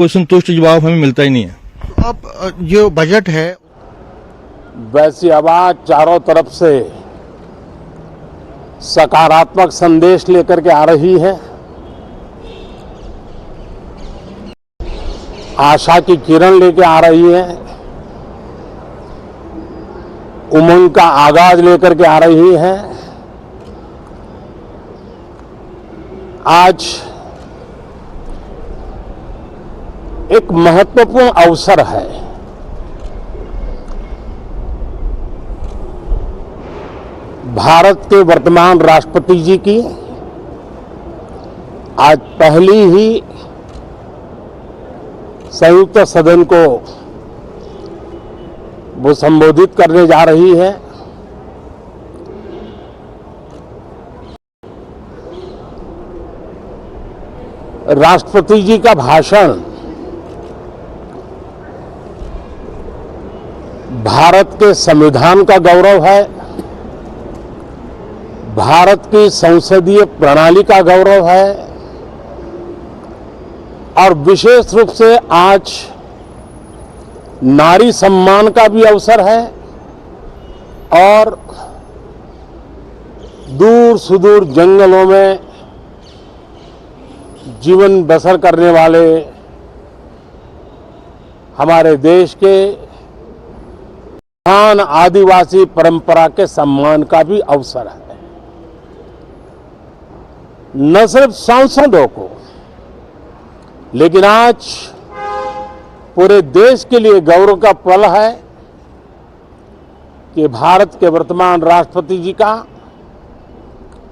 कोई संतुष्ट जवाब हमें मिलता ही नहीं है। अब जो बजट है वैसी आवाज चारों तरफ से सकारात्मक संदेश लेकर के आ रही है। आशा की किरण लेकर आ रही है, उमंग का आगाज लेकर के आ रही है। आज एक महत्वपूर्ण अवसर है। भारत के वर्तमान राष्ट्रपति जी की आज पहली ही संयुक्त सदन को वो संबोधित करने जा रही है। राष्ट्रपति जी का भाषण भारत के संविधान का गौरव है, भारत की संसदीय प्रणाली का गौरव है और विशेष रूप से आज नारी सम्मान का भी अवसर है और दूर सुदूर जंगलों में जीवन बसर करने वाले हमारे देश के महान आदिवासी परंपरा के सम्मान का भी अवसर है। न सिर्फ सांसदों को, लेकिन आज पूरे देश के लिए गौरव का पल है कि भारत के वर्तमान राष्ट्रपति जी का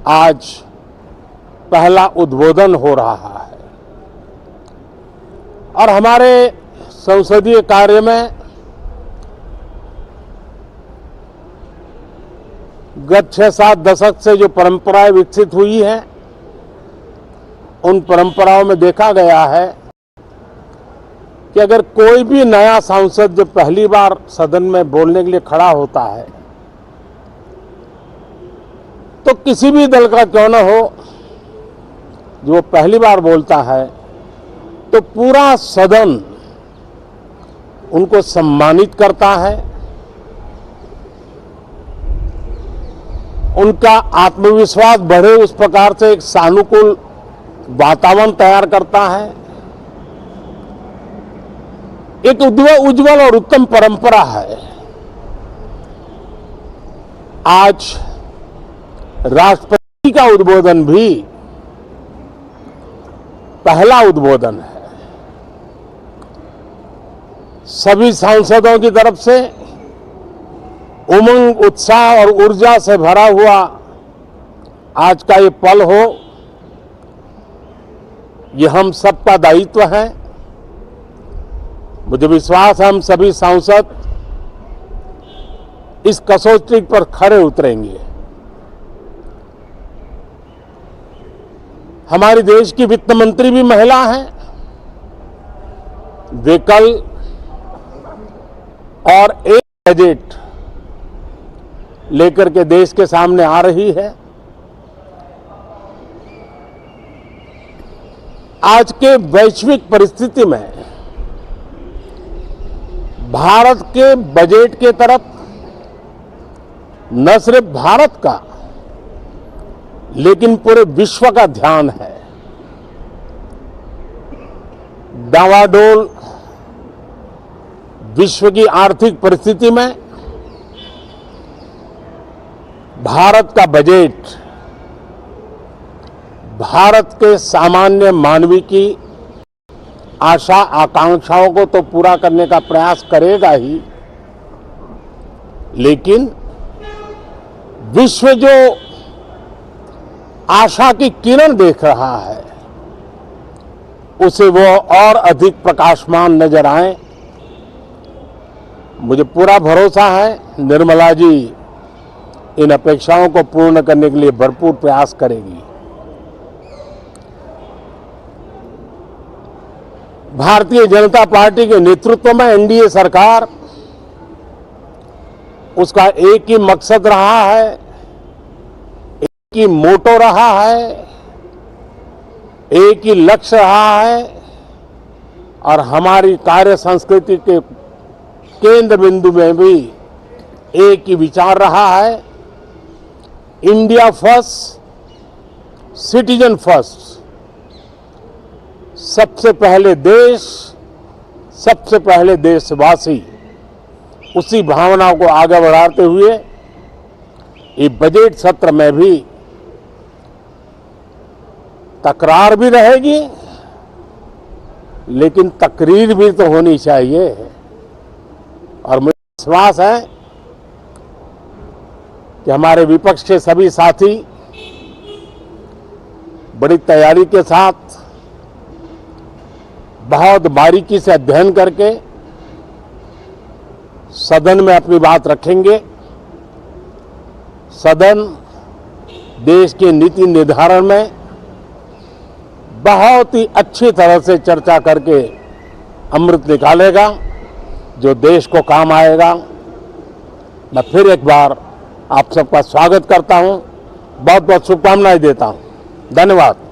आज पहला उद्बोधन हो रहा है और हमारे संसदीय कार्य में गत 6-7 दशक से जो परंपराएं विकसित हुई हैं, उन परंपराओं में देखा गया है कि अगर कोई भी नया सांसद जो पहली बार सदन में बोलने के लिए खड़ा होता है तो किसी भी दल का क्यों न हो, जो वो पहली बार बोलता है तो पूरा सदन उनको सम्मानित करता है, उनका आत्मविश्वास बढ़े उस प्रकार से एक सानुकूल वातावरण तैयार करता है। एक उज्जवल और उत्तम परंपरा है। आज राष्ट्रपति का उद्बोधन भी पहला उद्बोधन है। सभी सांसदों की तरफ से उमंग, उत्साह और ऊर्जा से भरा हुआ आज का ये पल हो, ये हम सबका दायित्व है। मुझे विश्वास है हम सभी सांसद इस कसौटी पर खरे उतरेंगे। हमारे देश की वित्त मंत्री भी महिला हैं। वे कल और एक बजट लेकर के देश के सामने आ रही है। आज के वैश्विक परिस्थिति में भारत के बजट के तरफ न सिर्फ भारत का लेकिन पूरे विश्व का ध्यान है। डावाडोल विश्व की आर्थिक परिस्थिति में भारत का बजट भारत के सामान्य मानवी की आशा आकांक्षाओं को तो पूरा करने का प्रयास करेगा ही, लेकिन विश्व जो आशा की किरण देख रहा है उसे वो और अधिक प्रकाशमान नजर आए। मुझे पूरा भरोसा है निर्मला जी इन अपेक्षाओं को पूर्ण करने के लिए भरपूर प्रयास करेगी। भारतीय जनता पार्टी के नेतृत्व में एनडीए सरकार, उसका एक ही मकसद रहा है, एक ही मोटो रहा है, एक ही लक्ष्य रहा है और हमारी कार्य संस्कृति के केंद्र बिंदु में भी एक ही विचार रहा है, इंडिया फर्स्ट, सिटीजन फर्स्ट। सबसे पहले देश, सबसे पहले देशवासी, उसी भावना को आगे बढ़ाते हुए ये बजट सत्र में भी तकरार भी रहेगी, लेकिन तकरीर भी तो होनी चाहिए। और मुझे विश्वास है कि हमारे विपक्ष के सभी साथी बड़ी तैयारी के साथ, बहुत बारीकी से अध्ययन करके सदन में अपनी बात रखेंगे। सदन देश के नीति निर्धारण में बहुत ही अच्छी तरह से चर्चा करके अमृत निकालेगा, जो देश को काम आएगा। मैं फिर एक बार आप सबका स्वागत करता हूं, बहुत बहुत शुभकामनाएं देता हूं। धन्यवाद।